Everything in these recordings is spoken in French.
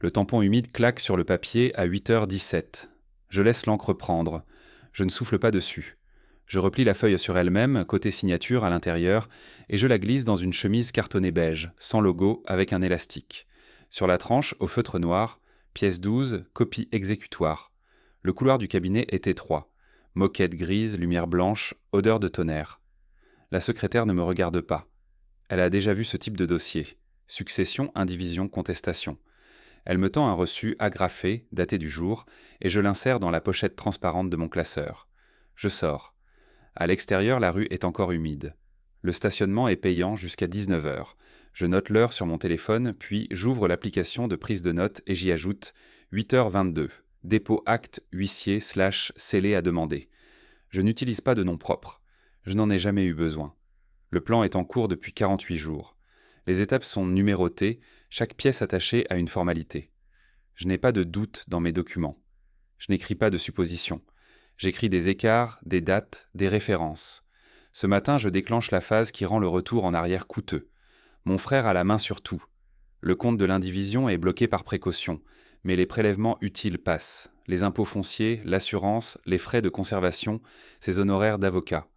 Le tampon humide claque sur le papier à 8h17. Je laisse l'encre prendre. Je ne souffle pas dessus. Je replie la feuille sur elle-même, côté signature à l'intérieur, et je la glisse dans une chemise cartonnée beige, sans logo, avec un élastique. Sur la tranche, au feutre noir, pièce 12, copie exécutoire. Le couloir du cabinet est étroit. Moquette grise, lumière blanche, odeur de tonnerre. La secrétaire ne me regarde pas. Elle a déjà vu ce type de dossier. Succession, indivision, contestation. Elle me tend un reçu agrafé, daté du jour, et je l'insère dans la pochette transparente de mon classeur. Je sors. À l'extérieur, la rue est encore humide. Le stationnement est payant jusqu'à 19h. Je note l'heure sur mon téléphone, puis j'ouvre l'application de prise de notes et j'y ajoute 8h22. Dépôt acte huissier/scellé à demander. Je n'utilise pas de nom propre. Je n'en ai jamais eu besoin. Le plan est en cours depuis 48 jours. Les étapes sont numérotées, chaque pièce attachée à une formalité. Je n'ai pas de doute dans mes documents. Je n'écris pas de suppositions. J'écris des écarts, des dates, des références. Ce matin, je déclenche la phase qui rend le retour en arrière coûteux. Mon frère a la main sur tout. Le compte de l'indivision est bloqué par précaution, mais les prélèvements utiles passent. Les impôts fonciers, l'assurance, les frais de conservation, ses honoraires d'avocat.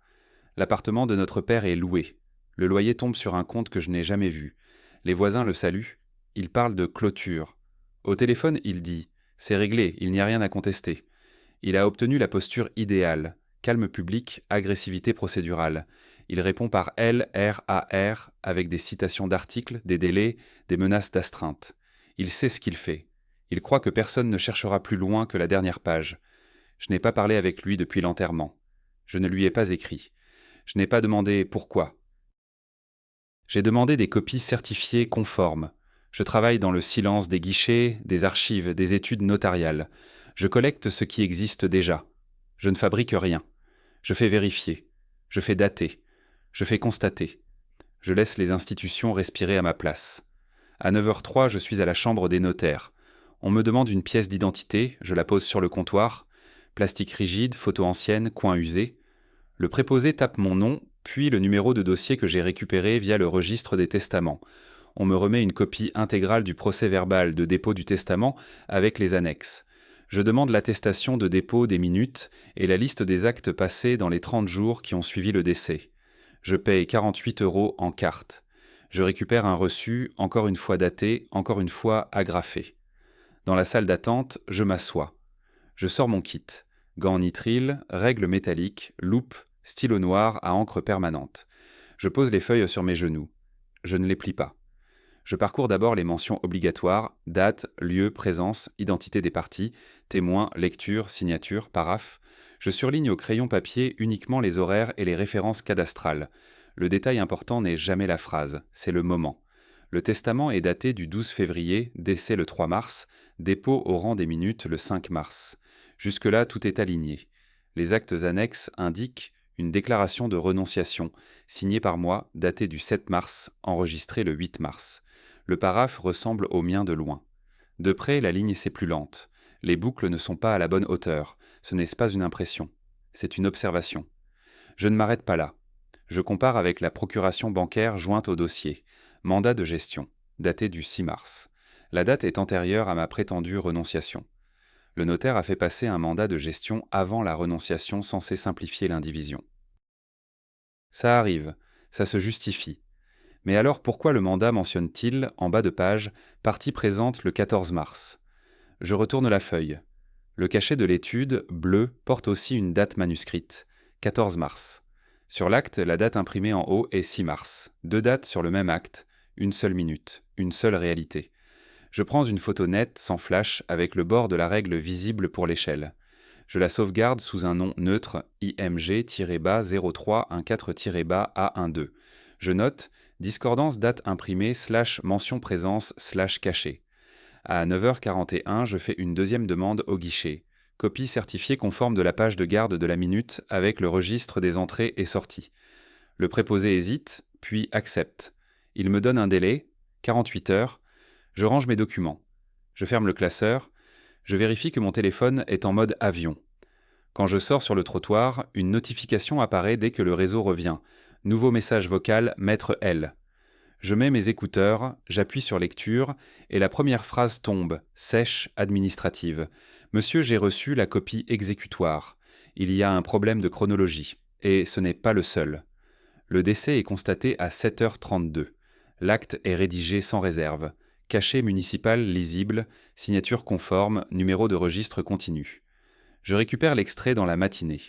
L'appartement de notre père est loué. Le loyer tombe sur un compte que je n'ai jamais vu. Les voisins le saluent. Il parle de clôture. Au téléphone, il dit « C'est réglé, il n'y a rien à contester ». Il a obtenu la posture idéale. Calme public, agressivité procédurale. Il répond par LRAR avec des citations d'articles, des délais, des menaces d'astreinte. Il sait ce qu'il fait. Il croit que personne ne cherchera plus loin que la dernière page. Je n'ai pas parlé avec lui depuis l'enterrement. Je ne lui ai pas écrit. Je n'ai pas demandé pourquoi. J'ai demandé des copies certifiées conformes. Je travaille dans le silence des guichets, des archives, des études notariales. Je collecte ce qui existe déjà. Je ne fabrique rien. Je fais vérifier. Je fais dater. Je fais constater. Je laisse les institutions respirer à ma place. À 9h03, je suis à la chambre des notaires. On me demande une pièce d'identité, je la pose sur le comptoir. Plastique rigide, photo ancienne, coin usé. Le préposé tape mon nom, puis le numéro de dossier que j'ai récupéré via le registre des testaments. On me remet une copie intégrale du procès-verbal de dépôt du testament avec les annexes. Je demande l'attestation de dépôt des minutes et la liste des actes passés dans les 30 jours qui ont suivi le décès. Je paye 48 € en carte. Je récupère un reçu, encore une fois daté, encore une fois agrafé. Dans la salle d'attente, je m'assois. Je sors mon kit. Gants nitrile, règles métalliques, loupe, stylo noir à encre permanente. Je pose les feuilles sur mes genoux. Je ne les plie pas. Je parcours d'abord les mentions obligatoires, date, lieu, présence, identité des parties, témoins, lecture, signature, paraphe. Je surligne au crayon papier uniquement les horaires et les références cadastrales. Le détail important n'est jamais la phrase, c'est le moment. Le testament est daté du 12 février, décès le 3 mars, dépôt au rang des minutes le 5 mars. Jusque-là, tout est aligné. Les actes annexes indiquent une déclaration de renonciation, signée par moi, datée du 7 mars, enregistrée le 8 mars. Le paraphe ressemble au mien de loin. De près, la ligne est plus lente. Les boucles ne sont pas à la bonne hauteur. Ce n'est pas une impression. C'est une observation. Je ne m'arrête pas là. Je compare avec la procuration bancaire jointe au dossier. Mandat de gestion, daté du 6 mars. La date est antérieure à ma prétendue renonciation. Le notaire a fait passer un mandat de gestion avant la renonciation censée simplifier l'indivision. Ça arrive, ça se justifie. Mais alors pourquoi le mandat mentionne-t-il, en bas de page, partie présente le 14 mars ? Je retourne la feuille. Le cachet de l'étude, bleu, porte aussi une date manuscrite, 14 mars. Sur l'acte, la date imprimée en haut est 6 mars. 2 dates sur le même acte, une seule minute, une seule réalité. Je prends une photo nette, sans flash, avec le bord de la règle visible pour l'échelle. Je la sauvegarde sous un nom neutre, IMG-0314-A12. Je note discordance date imprimée / mention présence / cachet. À 9h41, je fais une deuxième demande au guichet. Copie certifiée conforme de la page de garde de la minute avec le registre des entrées et sorties. Le préposé hésite, puis accepte. Il me donne un délai, 48 heures. Je range mes documents. Je ferme le classeur. Je vérifie que mon téléphone est en mode avion. Quand je sors sur le trottoir, une notification apparaît dès que le réseau revient. Nouveau message vocal, maître L. Je mets mes écouteurs, j'appuie sur lecture, et la première phrase tombe, sèche, administrative. Monsieur, j'ai reçu la copie exécutoire. Il y a un problème de chronologie. Et ce n'est pas le seul. Le décès est constaté à 7h32. L'acte est rédigé sans réserve. Cachet municipal lisible, signature conforme, numéro de registre continu. Je récupère l'extrait dans la matinée.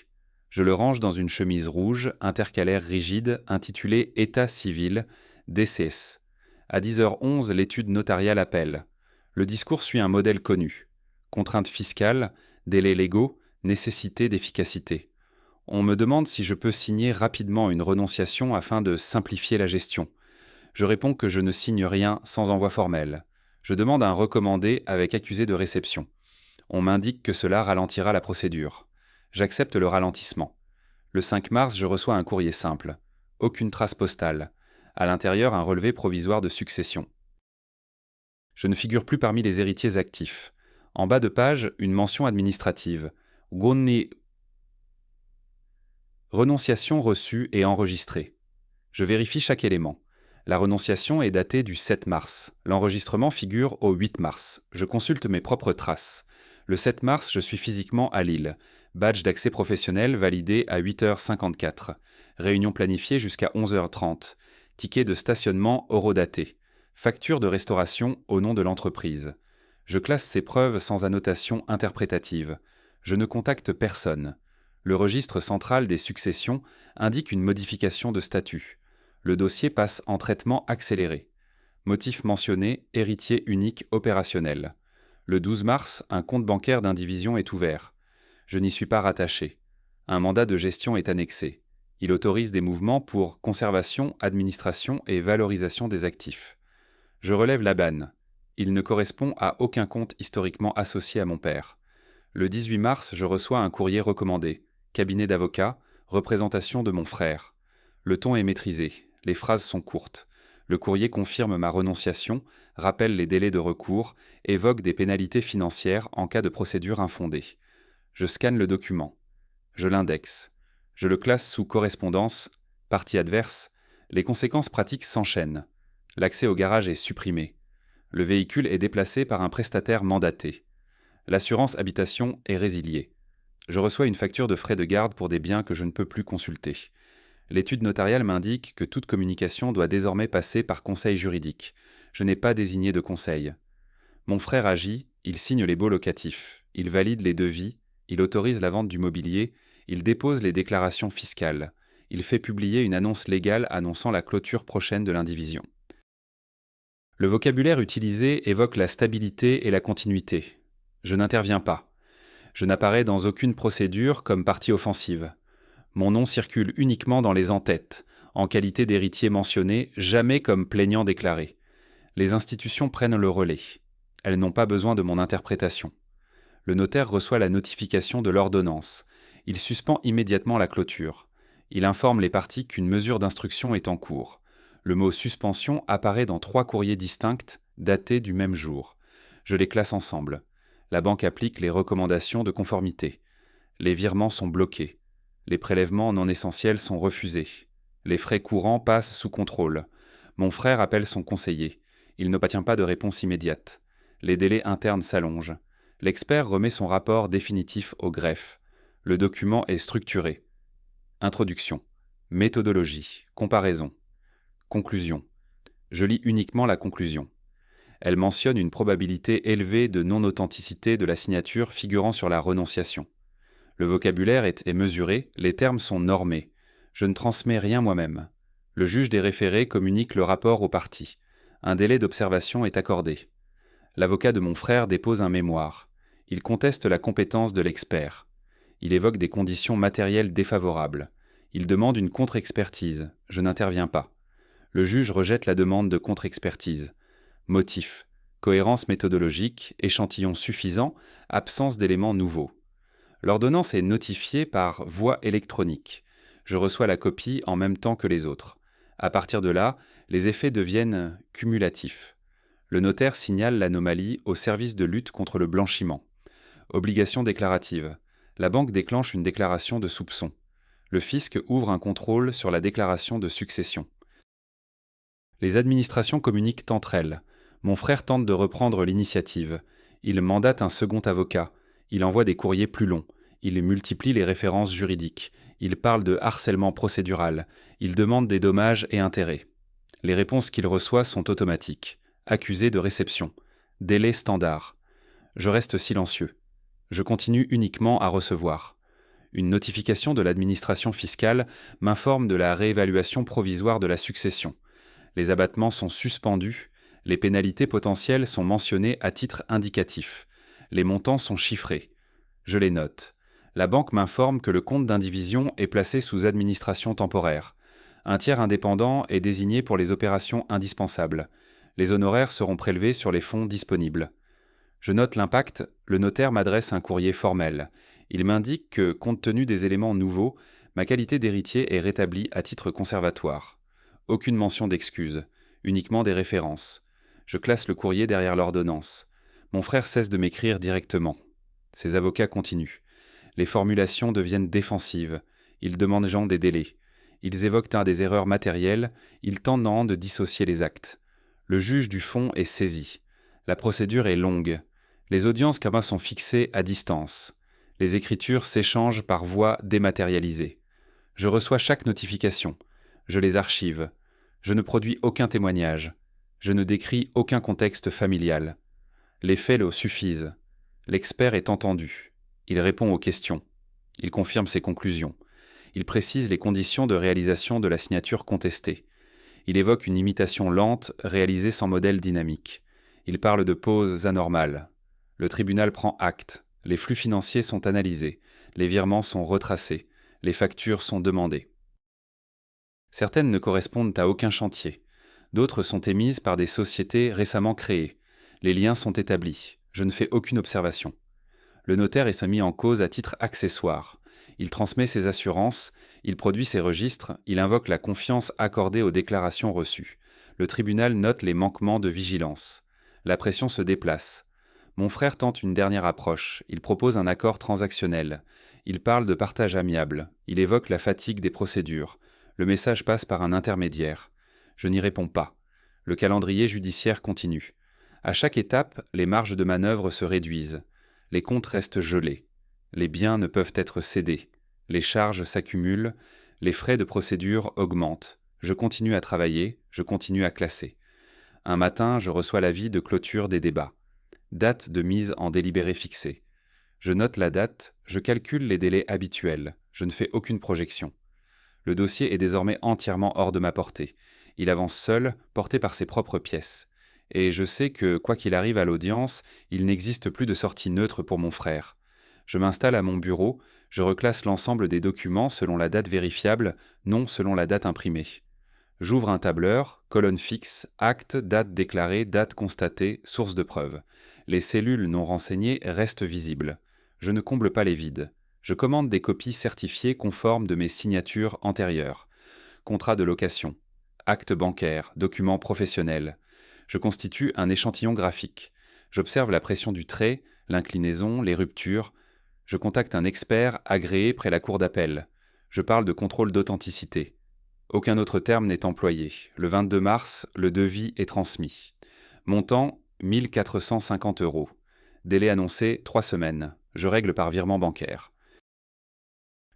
Je le range dans une chemise rouge, intercalaire rigide, intitulée État civil, DCS. À 10h11, l'étude notariale appelle. Le discours suit un modèle connu. Contraintes fiscales, délais légaux, nécessité d'efficacité. On me demande si je peux signer rapidement une renonciation afin de simplifier la gestion. Je réponds que je ne signe rien sans envoi formel. Je demande un recommandé avec accusé de réception. On m'indique que cela ralentira la procédure. J'accepte le ralentissement. Le 5 mars, je reçois un courrier simple. Aucune trace postale. À l'intérieur, un relevé provisoire de succession. Je ne figure plus parmi les héritiers actifs. En bas de page, une mention administrative. Gonni. Renonciation reçue et enregistrée. Je vérifie chaque élément. La renonciation est datée du 7 mars. L'enregistrement figure au 8 mars. Je consulte mes propres traces. Le 7 mars, je suis physiquement à Lille. Badge d'accès professionnel validé à 8h54. Réunion planifiée jusqu'à 11h30. Ticket de stationnement horodaté. Facture de restauration au nom de l'entreprise. Je classe ces preuves sans annotation interprétative. Je ne contacte personne. Le registre central des successions indique une modification de statut. Le dossier passe en traitement accéléré. Motif mentionné, héritier unique opérationnel. Le 12 mars, un compte bancaire d'indivision est ouvert. Je n'y suis pas rattaché. Un mandat de gestion est annexé. Il autorise des mouvements pour conservation, administration et valorisation des actifs. Je relève la banne. Il ne correspond à aucun compte historiquement associé à mon père. Le 18 mars, je reçois un courrier recommandé. Cabinet d'avocat, représentation de mon frère. Le ton est maîtrisé, les phrases sont courtes. Le courrier confirme ma renonciation, rappelle les délais de recours, évoque des pénalités financières en cas de procédure infondée. Je scanne le document. Je l'indexe. Je le classe sous correspondance, partie adverse. Les conséquences pratiques s'enchaînent. L'accès au garage est supprimé. Le véhicule est déplacé par un prestataire mandaté. L'assurance habitation est résiliée. Je reçois une facture de frais de garde pour des biens que je ne peux plus consulter. L'étude notariale m'indique que toute communication doit désormais passer par conseil juridique. Je n'ai pas désigné de conseil. Mon frère agit, il signe les baux locatifs, il valide les devis, il autorise la vente du mobilier, il dépose les déclarations fiscales, il fait publier une annonce légale annonçant la clôture prochaine de l'indivision. Le vocabulaire utilisé évoque la stabilité et la continuité. Je n'interviens pas. Je n'apparais dans aucune procédure comme partie offensive. Mon nom circule uniquement dans les en-têtes, en qualité d'héritier mentionné, jamais comme plaignant déclaré. Les institutions prennent le relais. Elles n'ont pas besoin de mon interprétation. Le notaire reçoit la notification de l'ordonnance. Il suspend immédiatement la clôture. Il informe les parties qu'une mesure d'instruction est en cours. Le mot suspension apparaît dans 3 courriers distincts, datés du même jour. Je les classe ensemble. La banque applique les recommandations de conformité. Les virements sont bloqués. Les prélèvements non essentiels sont refusés. Les frais courants passent sous contrôle. Mon frère appelle son conseiller. Il n'obtient pas de réponse immédiate. Les délais internes s'allongent. L'expert remet son rapport définitif au greffe. Le document est structuré. Introduction. Méthodologie. Comparaison. Conclusion. Je lis uniquement la conclusion. Elle mentionne une probabilité élevée de non-authenticité de la signature figurant sur la renonciation. Le vocabulaire est mesuré, les termes sont normés. Je ne transmets rien moi-même. Le juge des référés communique le rapport aux parties. Un délai d'observation est accordé. L'avocat de mon frère dépose un mémoire. Il conteste la compétence de l'expert. Il évoque des conditions matérielles défavorables. Il demande une contre-expertise. Je n'interviens pas. Le juge rejette la demande de contre-expertise. Motif. Cohérence méthodologique, échantillon suffisant, absence d'éléments nouveaux. L'ordonnance est notifiée par voie électronique. Je reçois la copie en même temps que les autres. À partir de là, les effets deviennent cumulatifs. Le notaire signale l'anomalie au service de lutte contre le blanchiment. Obligation déclarative. La banque déclenche une déclaration de soupçon. Le fisc ouvre un contrôle sur la déclaration de succession. Les administrations communiquent entre elles. Mon frère tente de reprendre l'initiative. Il mandate un second avocat. Il envoie des courriers plus longs. Il multiplie les références juridiques. Il parle de harcèlement procédural. Il demande des dommages et intérêts. Les réponses qu'il reçoit sont automatiques. Accusé de réception. Délai standard. Je reste silencieux. Je continue uniquement à recevoir. Une notification de l'administration fiscale m'informe de la réévaluation provisoire de la succession. Les abattements sont suspendus. Les pénalités potentielles sont mentionnées à titre indicatif. Les montants sont chiffrés. Je les note. La banque m'informe que le compte d'indivision est placé sous administration temporaire. Un tiers indépendant est désigné pour les opérations indispensables. Les honoraires seront prélevés sur les fonds disponibles. Je note l'impact, le notaire m'adresse un courrier formel. Il m'indique que, compte tenu des éléments nouveaux, ma qualité d'héritier est rétablie à titre conservatoire. Aucune mention d'excuse, uniquement des références. Je classe le courrier derrière l'ordonnance. Mon frère cesse de m'écrire directement. Ses avocats continuent. Les formulations deviennent défensives. Ils demandent des délais. Ils évoquent des erreurs matérielles. Ils tentent de dissocier les actes. Le juge du fond est saisi. La procédure est longue. Les audiences sont fixées à distance. Les écritures s'échangent par voie dématérialisée. Je reçois chaque notification. Je les archive. Je ne produis aucun témoignage. Je ne décris aucun contexte familial. Les faits le suffisent. L'expert est entendu. Il répond aux questions. Il confirme ses conclusions. Il précise les conditions de réalisation de la signature contestée. Il évoque une imitation lente réalisée sans modèle dynamique. Il parle de pauses anormales. Le tribunal prend acte. Les flux financiers sont analysés. Les virements sont retracés. Les factures sont demandées. Certaines ne correspondent à aucun chantier. D'autres sont émises par des sociétés récemment créées. Les liens sont établis. Je ne fais aucune observation. Le notaire est mis en cause à titre accessoire. Il transmet ses assurances, il produit ses registres, il invoque la confiance accordée aux déclarations reçues. Le tribunal note les manquements de vigilance. La pression se déplace. Mon frère tente une dernière approche. Il propose un accord transactionnel. Il parle de partage amiable. Il évoque la fatigue des procédures. Le message passe par un intermédiaire. Je n'y réponds pas. Le calendrier judiciaire continue. À chaque étape, les marges de manœuvre se réduisent. Les comptes restent gelés. Les biens ne peuvent être cédés. Les charges s'accumulent. Les frais de procédure augmentent. Je continue à travailler. Je continue à classer. Un matin, je reçois l'avis de clôture des débats. Date de mise en délibéré fixée. Je note la date. Je calcule les délais habituels. Je ne fais aucune projection. Le dossier est désormais entièrement hors de ma portée. Il avance seul, porté par ses propres pièces. Et je sais que, quoi qu'il arrive à l'audience, il n'existe plus de sortie neutre pour mon frère. Je m'installe à mon bureau, je reclasse l'ensemble des documents selon la date vérifiable, non selon la date imprimée. J'ouvre un tableur, colonne fixe, acte, date déclarée, date constatée, source de preuve. Les cellules non renseignées restent visibles. Je ne comble pas les vides. Je commande des copies certifiées conformes de mes signatures antérieures. Contrat de location, acte bancaire, documents professionnels. Je constitue un échantillon graphique. J'observe la pression du trait, l'inclinaison, les ruptures. Je contacte un expert agréé près la cour d'appel. Je parle de contrôle d'authenticité. Aucun autre terme n'est employé. Le 22 mars, le devis est transmis. Montant, 1 450 €. Délai annoncé, 3 semaines. Je règle par virement bancaire.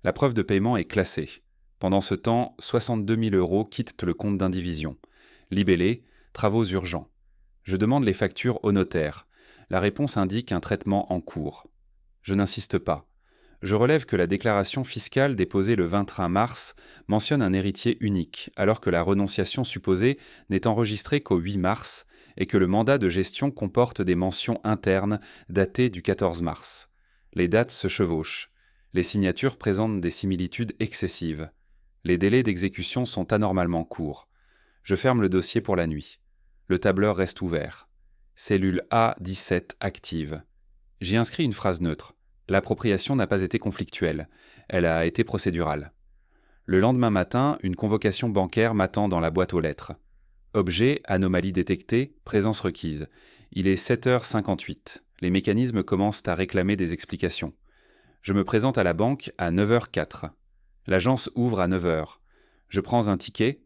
La preuve de paiement est classée. Pendant ce temps, 62 000 € quittent le compte d'indivision. Libellé, travaux urgents. Je demande les factures au notaire. La réponse indique un traitement en cours. Je n'insiste pas. Je relève que la déclaration fiscale déposée le 21 mars mentionne un héritier unique, alors que la renonciation supposée n'est enregistrée qu'au 8 mars et que le mandat de gestion comporte des mentions internes datées du 14 mars. Les dates se chevauchent. Les signatures présentent des similitudes excessives. Les délais d'exécution sont anormalement courts. Je ferme le dossier pour la nuit. Le tableur reste ouvert. Cellule A17 active. J'y inscris une phrase neutre. L'appropriation n'a pas été conflictuelle. Elle a été procédurale. Le lendemain matin, une convocation bancaire m'attend dans la boîte aux lettres. Objet, anomalie détectée, présence requise. Il est 7h58. Les mécanismes commencent à réclamer des explications. Je me présente à la banque à 9h04. L'agence ouvre à 9h. Je prends un ticket.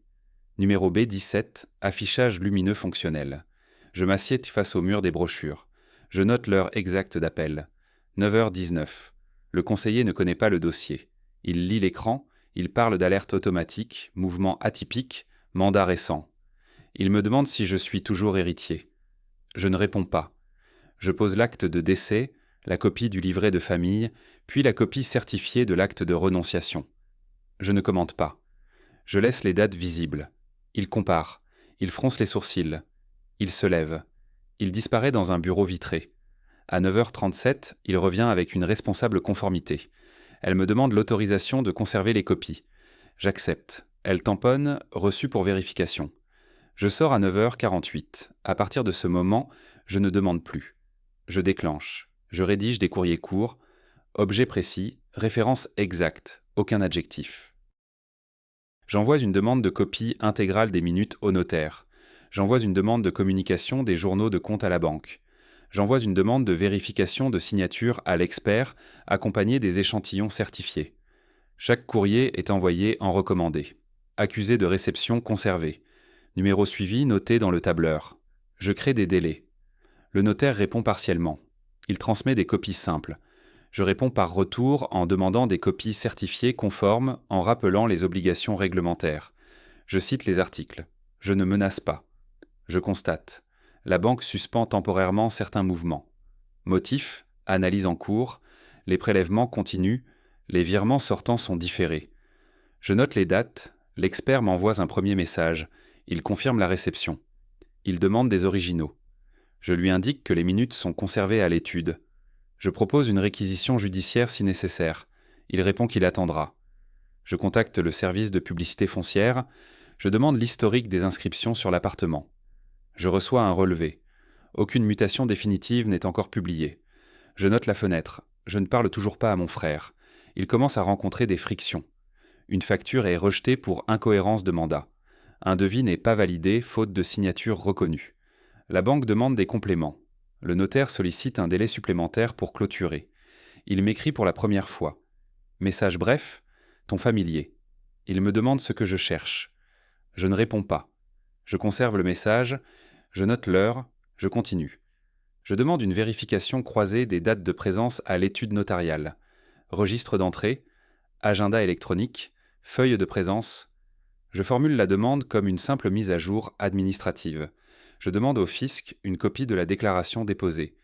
Numéro B17, affichage lumineux fonctionnel. Je m'assieds face au mur des brochures. Je note l'heure exacte d'appel. 9h19. Le conseiller ne connaît pas le dossier. Il lit l'écran, il parle d'alerte automatique, mouvement atypique, mandat récent. Il me demande si je suis toujours héritier. Je ne réponds pas. Je pose l'acte de décès, la copie du livret de famille, puis la copie certifiée de l'acte de renonciation. Je ne commente pas. Je laisse les dates visibles. Il compare. Il fronce les sourcils. Il se lève. Il disparaît dans un bureau vitré. À 9h37, il revient avec une responsable conformité. Elle me demande l'autorisation de conserver les copies. J'accepte. Elle tamponne « reçu pour vérification ». Je sors à 9h48. À partir de ce moment, je ne demande plus. Je déclenche. Je rédige des courriers courts. Objet précis, référence exacte, aucun adjectif. J'envoie une demande de copie intégrale des minutes au notaire. J'envoie une demande de communication des journaux de compte à la banque. J'envoie une demande de vérification de signature à l'expert, accompagnée des échantillons certifiés. Chaque courrier est envoyé en recommandé. Accusé de réception conservé. Numéro suivi noté dans le tableur. Je crée des délais. Le notaire répond partiellement. Il transmet des copies simples. Je réponds par retour en demandant des copies certifiées conformes en rappelant les obligations réglementaires. Je cite les articles. Je ne menace pas. Je constate. La banque suspend temporairement certains mouvements. Motif, analyse en cours, les prélèvements continuent, les virements sortants sont différés. Je note les dates, l'expert m'envoie un premier message, il confirme la réception. Il demande des originaux. Je lui indique que les minutes sont conservées à l'étude. Je propose une réquisition judiciaire si nécessaire. Il répond qu'il attendra. Je contacte le service de publicité foncière. Je demande l'historique des inscriptions sur l'appartement. Je reçois un relevé. Aucune mutation définitive n'est encore publiée. Je note la fenêtre. Je ne parle toujours pas à mon frère. Il commence à rencontrer des frictions. Une facture est rejetée pour incohérence de mandat. Un devis n'est pas validé faute de signature reconnue. La banque demande des compléments. Le notaire sollicite un délai supplémentaire pour clôturer. Il m'écrit pour la première fois. Message bref, ton familier. Il me demande ce que je cherche. Je ne réponds pas. Je conserve le message, je note l'heure, je continue. Je demande une vérification croisée des dates de présence à l'étude notariale. Registre d'entrée, agenda électronique, feuille de présence. Je formule la demande comme une simple mise à jour administrative. Je demande au fisc une copie de la déclaration déposée.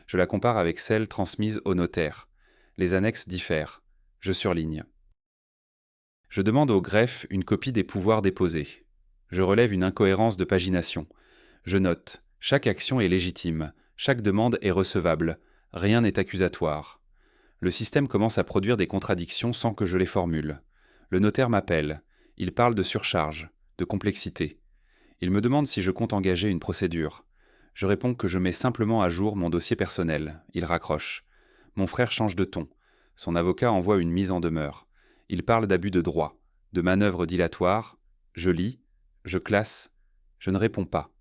Je la compare avec celle transmise au notaire. Les annexes diffèrent. Je surligne. Je demande au greffe une copie des pouvoirs déposés. Je relève une incohérence de pagination. Je note. Chaque action est légitime. Chaque demande est recevable. Rien n'est accusatoire. Le système commence à produire des contradictions sans que je les formule. Le notaire m'appelle. Il parle de surcharge, de complexité. Il me demande si je compte engager une procédure. Je réponds que je mets simplement à jour mon dossier personnel. Il raccroche. Mon frère change de ton. Son avocat envoie une mise en demeure. Il parle d'abus de droit, de manœuvres dilatoires. Je lis, je classe, je ne réponds pas.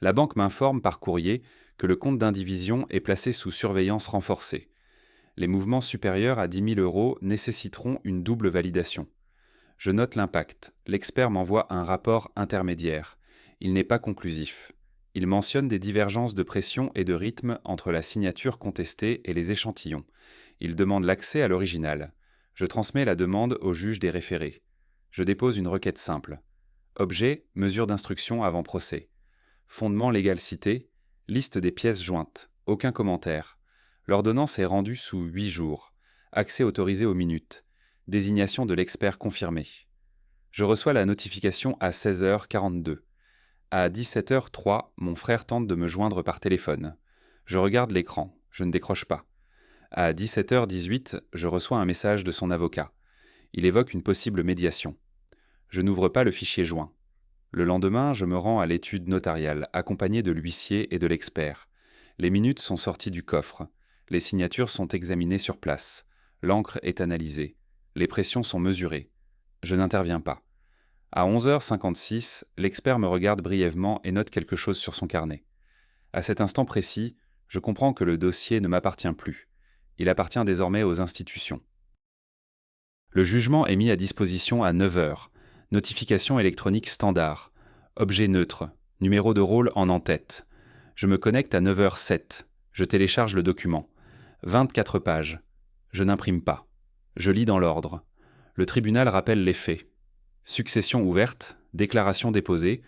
La banque m'informe par courrier que le compte d'indivision est placé sous surveillance renforcée. Les mouvements supérieurs à 10 000 € nécessiteront une double validation. Je note l'impact. L'expert m'envoie un rapport intermédiaire. Il n'est pas conclusif. Il mentionne des divergences de pression et de rythme entre la signature contestée et les échantillons. Il demande l'accès à l'original. Je transmets la demande au juge des référés. Je dépose une requête simple. Objet, mesure d'instruction avant procès. Fondement légal cité, liste des pièces jointes. Aucun commentaire. L'ordonnance est rendue sous 8 jours. Accès autorisé aux minutes. Désignation de l'expert confirmée. Je reçois la notification à 16h42. À 17h03, mon frère tente de me joindre par téléphone. Je regarde l'écran, je ne décroche pas. À 17h18, je reçois un message de son avocat. Il évoque une possible médiation. Je n'ouvre pas le fichier joint. Le lendemain, je me rends à l'étude notariale, accompagné de l'huissier et de l'expert. Les minutes sont sorties du coffre. Les signatures sont examinées sur place. L'encre est analysée. Les pressions sont mesurées. Je n'interviens pas. À 11h56, l'expert me regarde brièvement et note quelque chose sur son carnet. À cet instant précis, je comprends que le dossier ne m'appartient plus. Il appartient désormais aux institutions. Le jugement est mis à disposition à 9h. Notification électronique standard. Objet neutre. Numéro de rôle en en-tête. Je me connecte à 9h07. Je télécharge le document. 24 pages. Je n'imprime pas. Je lis dans l'ordre. Le tribunal rappelle les faits. Succession ouverte, déclaration déposée,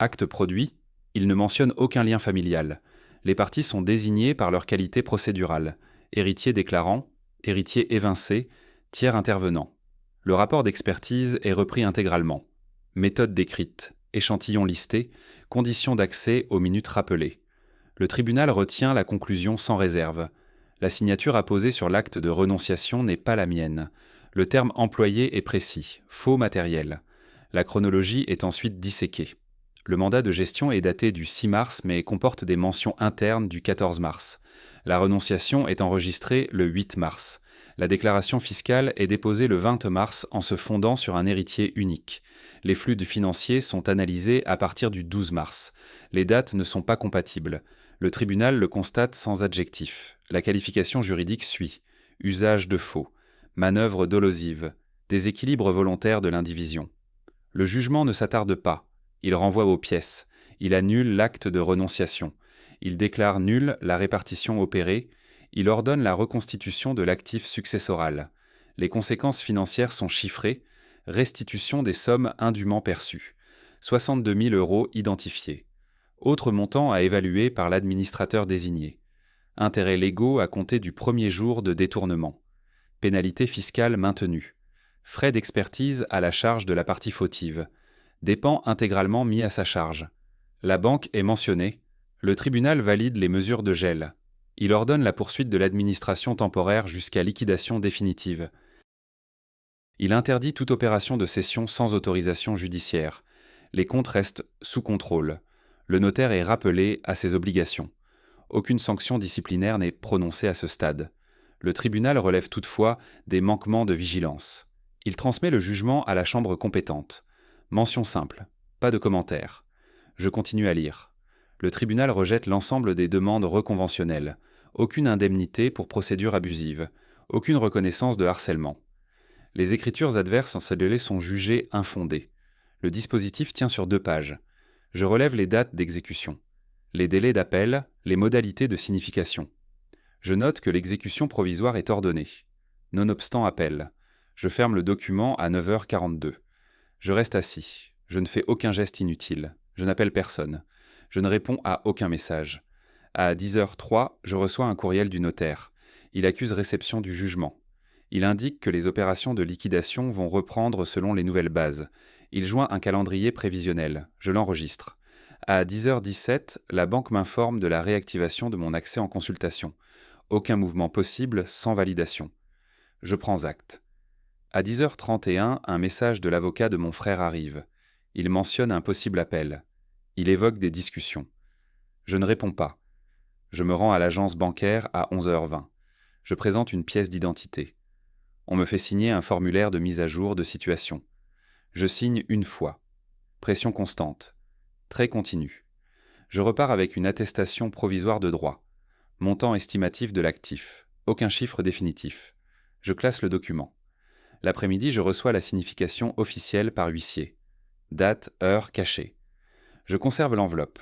acte produit, il ne mentionne aucun lien familial. Les parties sont désignées par leur qualité procédurale. Héritier déclarant, héritier évincé, tiers intervenant. Le rapport d'expertise est repris intégralement. Méthode décrite, échantillon listé, conditions d'accès aux minutes rappelées. Le tribunal retient la conclusion sans réserve. La signature apposée sur l'acte de renonciation n'est pas la mienne. Le terme employé est précis, faux matériel. La chronologie est ensuite disséquée. Le mandat de gestion est daté du 6 mars mais comporte des mentions internes du 14 mars. La renonciation est enregistrée le 8 mars. La déclaration fiscale est déposée le 20 mars en se fondant sur un héritier unique. Les flux financiers sont analysés à partir du 12 mars. Les dates ne sont pas compatibles. Le tribunal le constate sans adjectif. La qualification juridique suit. Usage de faux. Manœuvre dolosive. Déséquilibre volontaire de l'indivision. Le jugement ne s'attarde pas. Il renvoie aux pièces. Il annule l'acte de renonciation. Il déclare nulle la répartition opérée. Il ordonne la reconstitution de l'actif successoral. Les conséquences financières sont chiffrées. Restitution des sommes indûment perçues. 62 000 € identifiés. Autre montant à évaluer par l'administrateur désigné. Intérêts légaux à compter du premier jour de détournement. Pénalité fiscale maintenue. Frais d'expertise à la charge de la partie fautive. Dépens intégralement mis à sa charge. La banque est mentionnée. Le tribunal valide les mesures de gel. Il ordonne la poursuite de l'administration temporaire jusqu'à liquidation définitive. Il interdit toute opération de cession sans autorisation judiciaire. Les comptes restent sous contrôle. Le notaire est rappelé à ses obligations. Aucune sanction disciplinaire n'est prononcée à ce stade. Le tribunal relève toutefois des manquements de vigilance. Il transmet le jugement à la chambre compétente. Mention simple. Pas de commentaire. Je continue à lire. Le tribunal rejette l'ensemble des demandes reconventionnelles. Aucune indemnité pour procédure abusive. Aucune reconnaissance de harcèlement. Les écritures adverses en cellulé sont jugées infondées. Le dispositif tient sur 2 pages. Je relève les dates d'exécution, les délais d'appel, les modalités de signification. Je note que l'exécution provisoire est ordonnée. Nonobstant appel. Je ferme le document à 9h42. Je reste assis. Je ne fais aucun geste inutile. Je n'appelle personne. Je ne réponds à aucun message. À 10h03, je reçois un courriel du notaire. Il accuse réception du jugement. Il indique que les opérations de liquidation vont reprendre selon les nouvelles bases. Il joint un calendrier prévisionnel. Je l'enregistre. À 10h17, la banque m'informe de la réactivation de mon accès en consultation. Aucun mouvement possible sans validation. Je prends acte. À 10h31, un message de l'avocat de mon frère arrive. Il mentionne un possible appel. Il évoque des discussions. Je ne réponds pas. Je me rends à l'agence bancaire à 11h20. Je présente une pièce d'identité. On me fait signer un formulaire de mise à jour de situation. Je signe une fois. Pression constante. Trait continu. Je repars avec une attestation provisoire de droit. Montant estimatif de l'actif. Aucun chiffre définitif. Je classe le document. L'après-midi, je reçois la signification officielle par huissier. Date, heure cachée. Je conserve l'enveloppe.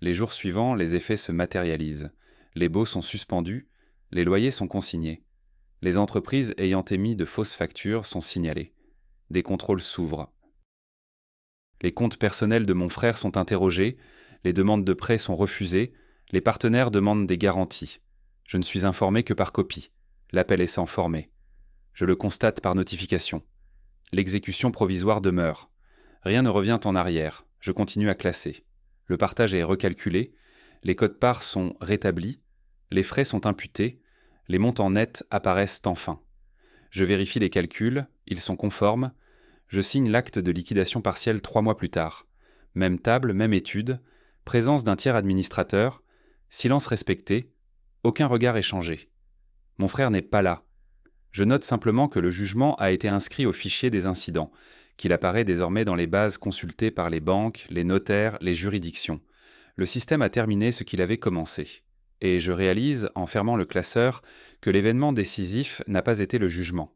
Les jours suivants, les effets se matérialisent. Les baux sont suspendus, les loyers sont consignés. Les entreprises ayant émis de fausses factures sont signalées. Des contrôles s'ouvrent. Les comptes personnels de mon frère sont interrogés, les demandes de prêt sont refusées, les partenaires demandent des garanties. Je ne suis informé que par copie. L'appel est sans formé. Je le constate par notification. L'exécution provisoire demeure. Rien ne revient en arrière. Je continue à classer. Le partage est recalculé. Les quotes-parts sont rétablis. Les frais sont imputés. Les montants nets apparaissent enfin. Je vérifie les calculs. Ils sont conformes. Je signe l'acte de liquidation partielle 3 mois plus tard. Même table, même étude. Présence d'un tiers administrateur. Silence respecté. Aucun regard échangé. Mon frère n'est pas là. Je note simplement que le jugement a été inscrit au fichier des incidents, qu'il apparaît désormais dans les bases consultées par les banques, les notaires, les juridictions. Le système a terminé ce qu'il avait commencé. Et je réalise, en fermant le classeur, que l'événement décisif n'a pas été le jugement.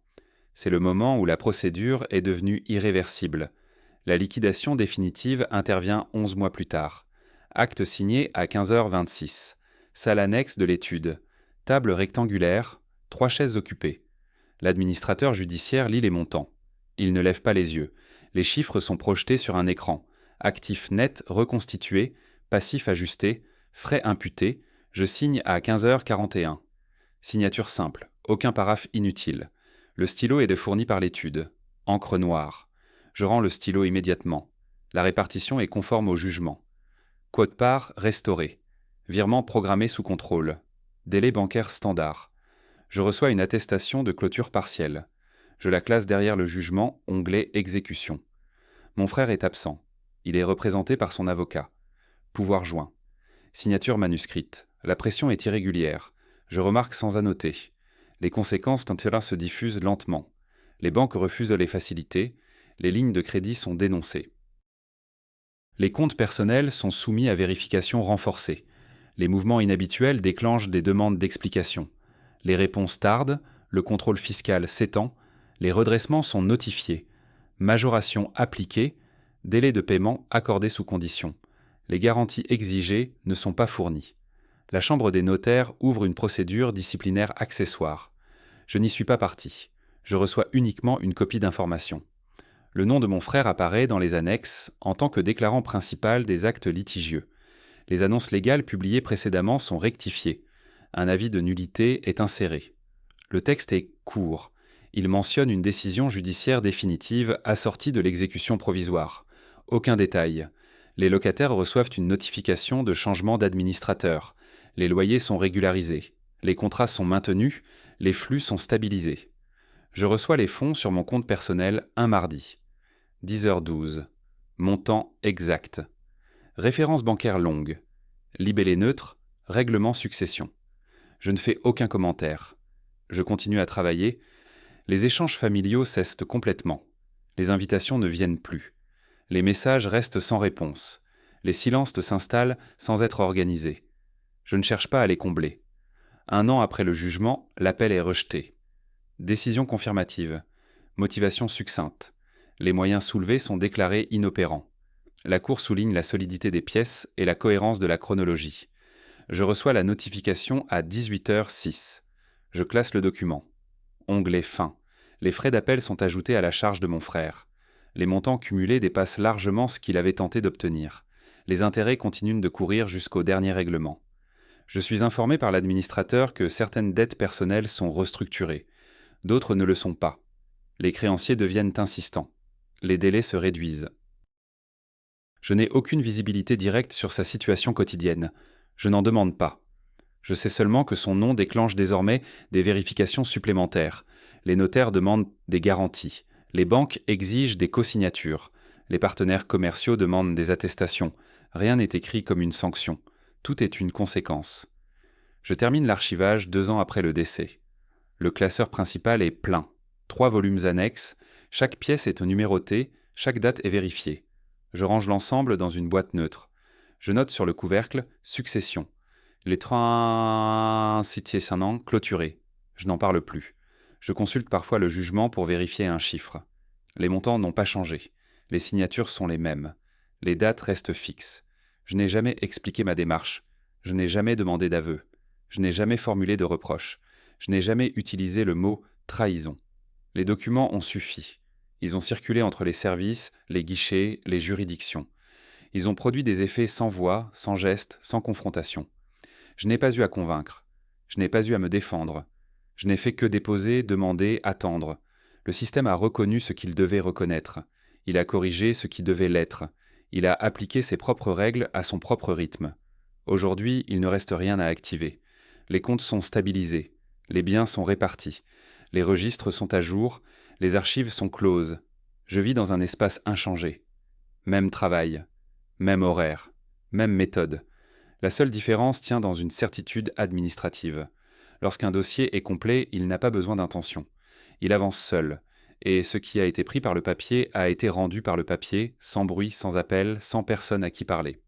C'est le moment où la procédure est devenue irréversible. La liquidation définitive intervient 11 mois plus tard. Acte signé à 15h26. Salle annexe de l'étude. Table rectangulaire, 3 chaises occupées. L'administrateur judiciaire lit les montants. Il ne lève pas les yeux. Les chiffres sont projetés sur un écran. Actif net reconstitué, passif ajusté, frais imputés. Je signe à 15h41. Signature simple, aucun paraphe inutile. Le stylo est fourni par l'étude. Encre noire. Je rends le stylo immédiatement. La répartition est conforme au jugement. Quote-part restauré. Virement programmé sous contrôle. Délai bancaire standard. Je reçois une attestation de clôture partielle. Je la classe derrière le jugement, onglet exécution. Mon frère est absent. Il est représenté par son avocat. Pouvoir joint. Signature manuscrite. La pression est irrégulière. Je remarque sans annoter. Les conséquences quand cela se diffuse lentement. Les banques refusent les facilités. Les lignes de crédit sont dénoncées. Les comptes personnels sont soumis à vérification renforcée. Les mouvements inhabituels déclenchent des demandes d'explication. Les réponses tardent, le contrôle fiscal s'étend, les redressements sont notifiés. Majoration appliquée, délai de paiement accordé sous condition. Les garanties exigées ne sont pas fournies. La Chambre des notaires ouvre une procédure disciplinaire accessoire. Je n'y suis pas partie. Je reçois uniquement une copie d'information. Le nom de mon frère apparaît dans les annexes en tant que déclarant principal des actes litigieux. Les annonces légales publiées précédemment sont rectifiées. Un avis de nullité est inséré. Le texte est court. Il mentionne une décision judiciaire définitive assortie de l'exécution provisoire. Aucun détail. Les locataires reçoivent une notification de changement d'administrateur. Les loyers sont régularisés. Les contrats sont maintenus. Les flux sont stabilisés. Je reçois les fonds sur mon compte personnel un mardi. 10h12. Montant exact. Référence bancaire longue. Libellé neutre. Règlement succession. Je ne fais aucun commentaire. Je continue à travailler. Les échanges familiaux cessent complètement. Les invitations ne viennent plus. Les messages restent sans réponse. Les silences s'installent sans être organisés. Je ne cherche pas à les combler. 1 an après le jugement, l'appel est rejeté. Décision confirmative. Motivation succincte. Les moyens soulevés sont déclarés inopérants. La Cour souligne la solidité des pièces et la cohérence de la chronologie. Je reçois la notification à 18h06. Je classe le document. Onglet fin. Les frais d'appel sont ajoutés à la charge de mon frère. Les montants cumulés dépassent largement ce qu'il avait tenté d'obtenir. Les intérêts continuent de courir jusqu'au dernier règlement. Je suis informé par l'administrateur que certaines dettes personnelles sont restructurées. D'autres ne le sont pas. Les créanciers deviennent insistants. Les délais se réduisent. Je n'ai aucune visibilité directe sur sa situation quotidienne. Je n'en demande pas. Je sais seulement que son nom déclenche désormais des vérifications supplémentaires. Les notaires demandent des garanties. Les banques exigent des co-signatures. Les partenaires commerciaux demandent des attestations. Rien n'est écrit comme une sanction. Tout est une conséquence. Je termine l'archivage 2 ans après le décès. Le classeur principal est plein. 3 volumes annexes. Chaque pièce est numérotée, chaque date est vérifiée. Je range l'ensemble dans une boîte neutre. Je note sur le couvercle « Succession ». Les transitations clôturées. Je n'en parle plus. Je consulte parfois le jugement pour vérifier un chiffre. Les montants n'ont pas changé. Les signatures sont les mêmes. Les dates restent fixes. Je n'ai jamais expliqué ma démarche. Je n'ai jamais demandé d'aveu. Je n'ai jamais formulé de reproche. Je n'ai jamais utilisé le mot « trahison ». Les documents ont suffi. Ils ont circulé entre les services, les guichets, les juridictions. Ils ont produit des effets sans voix, sans geste, sans confrontation. Je n'ai pas eu à convaincre. Je n'ai pas eu à me défendre. Je n'ai fait que déposer, demander, attendre. Le système a reconnu ce qu'il devait reconnaître. Il a corrigé ce qui devait l'être. Il a appliqué ses propres règles à son propre rythme. Aujourd'hui, il ne reste rien à activer. Les comptes sont stabilisés. Les biens sont répartis. Les registres sont à jour. Les archives sont closes. Je vis dans un espace inchangé. Même travail. Même horaire. Même méthode. La seule différence tient dans une certitude administrative. Lorsqu'un dossier est complet, il n'a pas besoin d'intention. Il avance seul, et ce qui a été pris par le papier a été rendu par le papier, sans bruit, sans appel, sans personne à qui parler.